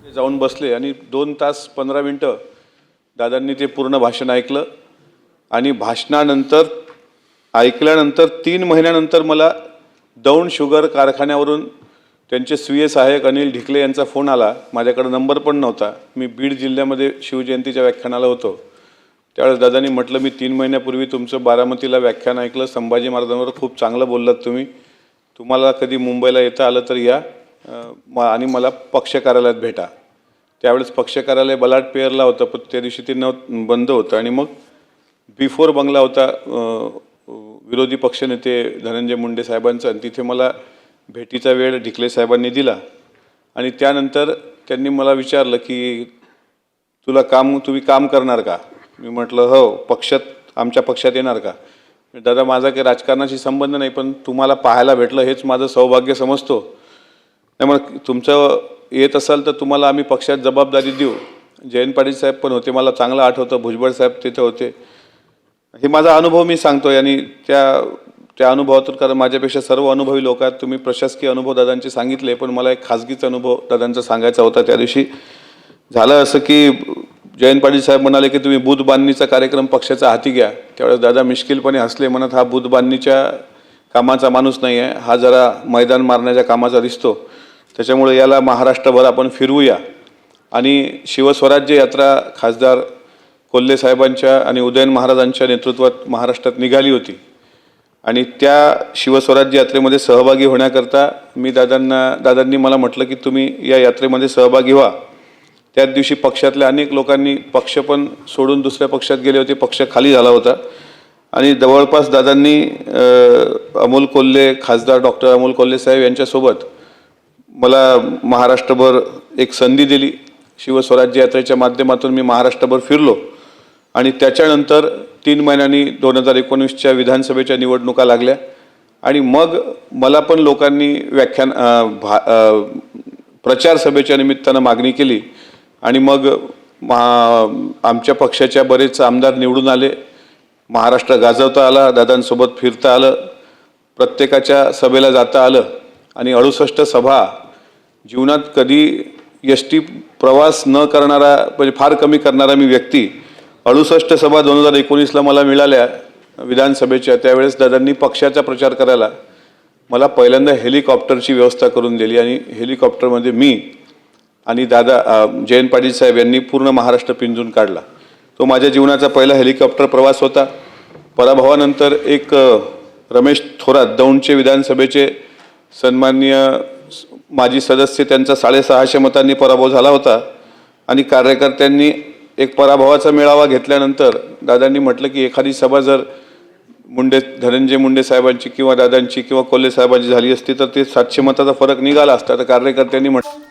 जाऊन बसले आणि 2 तास 15 मिनटं दादांनी ते पूर्ण भाषण ऐकलं आणि भाषणानंतर ऐकल्यानंतर 3 महिन्यानंतर मला दौंड शुगर कारखान्यावरून त्यांचे स्वीय सहाय्यक अनिल ढिकले यांचा फोन आला। माझ्याकडे नंबर पण नव्हता। मी बीड जिल्ह्यामध्ये शिवजयंतीच्या व्याख्यानाला होतो। त्यावेळेस दादांनी म्हटलं, मी 3 महिन्यापूर्वी तुमचं बारामतीला व्याख्यान ऐकलं, संभाजी महाराजांवर खूप चांगलं बोललात तुम्ही, तुम्हाला कधी मुंबईला येता आलं तर या आणि मला पक्ष कार्यालयात भेटा। त्यावेळेस पक्ष कार्यालय बलाट पेअरला होतं, पण त्या दिवशी ते बंद होतं आणि मग बिफोर बंगला होता विरोधी पक्षनेते धनंजय मुंडे साहेबांचा, आणि तिथे मला भेटीचा वेळ ढिकले साहेबांनी दिला। आणि त्यानंतर त्यांनी मला विचारलं की तुम्ही काम करणार का? मी म्हटलं हो, आमच्या पक्षात येणार का? दादा, माझा काही राजकारणाशी संबंध नाही, पण तुम्हाला पाहायला भेटलं हेच माझं सौभाग्य समजतो। त्यामुळे तुमचं येत असाल तर तुम्हाला आम्ही पक्षात जबाबदारी देऊ। जयंत पाटील साहेब पण होते, मला चांगलं आठवतं, भुजबळ साहेब तिथे होते। हे माझा अनुभव मी सांगतोय आणि त्या अनुभवातून, कारण माझ्यापेक्षा सर्व अनुभवी लोक आहेत। तुम्ही प्रशासकीय अनुभव दादांचे सांगितले, पण मला एक खाजगीचा अनुभव दादांचा सांगायचा होता। त्या दिवशी झालं असं की जयंत पाटील साहेब म्हणाले की तुम्ही बूथ बांधणीचा कार्यक्रम पक्षाचा हाती घ्या। त्यावेळेस दादा मिश्किलपणे हसले, म्हणत हा बूथ बांधणीच्या कामाचा माणूस नाही आहे, हा जरा मैदान मारण्याच्या कामाचा दिसतो, त्याच्यामुळे याला महाराष्ट्रभर आपण फिरवूया। आणि शिवस्वराज्य यात्रा खासदार कोल्हे साहेबांच्या आणि उदयन महाराजांच्या नेतृत्वात महाराष्ट्रात निघाली होती आणि त्या शिवस्वराज्य यात्रेमध्ये सहभागी होण्याकरता दादांनी मला म्हटलं की तुम्ही या यात्रेमध्ये सहभागी व्हा। त्याच दिवशी पक्षातल्या अनेक लोकांनी पक्ष पण सोडून दुसऱ्या पक्षात गेले होते, पक्ष खाली झाला होता आणि जवळपास दादांनी अमोल कोल्हे, खासदार डॉक्टर अमोल कोल्हे साहेब यांच्यासोबत मला महाराष्ट्रभर एक संधी दिली। शिवस्वराज्य यात्रेच्या माध्यमातून मी महाराष्ट्रभर फिरलो आणि त्याच्यानंतर 3 महिन्यांनी 2019च्या विधानसभेच्या निवडणुका लागल्या आणि मग मला पण लोकांनी प्रचार सभेच्या निमित्तानं मागणी केली आणि मग आमच्या पक्षाच्या बरेच आमदार निवडून आले, महाराष्ट्र गाजवता आला, दादांसोबत फिरता आलं, प्रत्येकाच्या सभेला जाता आलं आणि 68 सभा, जीवनात कधी एसटी प्रवास न करणारा, म्हणजे फार कमी करणारा मी व्यक्ती, 68 सभा 2019ला मला मिळाल्या विधानसभेच्या। त्यावेळेस दादांनी पक्षाचा प्रचार करायला मला पहिल्यांदा हेलिकॉप्टरची व्यवस्था करून दिली आणि हेलिकॉप्टरमध्ये मी आणि जयंत पाटील साहेब यांनी पूर्ण महाराष्ट्र पिंजून काढला। तो माझ्या जीवनाचा पहिला हेलिकॉप्टर प्रवास होता। पराभवानंतर एक रमेश थोरात, दौंडचे विधानसभेचे सन्माननीय माजी सदस्य, त्यांचा 650 मतांनी पराभव झाला होता आणि कार्यकर्त्यांनी एक पराभवाचा मेळावा घेतल्यानंतर दादांनी म्हटलं की एखादी सभा जर धनंजय मुंडे साहेबांची किंवा दादांची किंवा कोल्हे साहेबांची झाली असती तर ते 700 मताचा फरक निघाला असता। तर कार्यकर्त्यांनी म्हटलं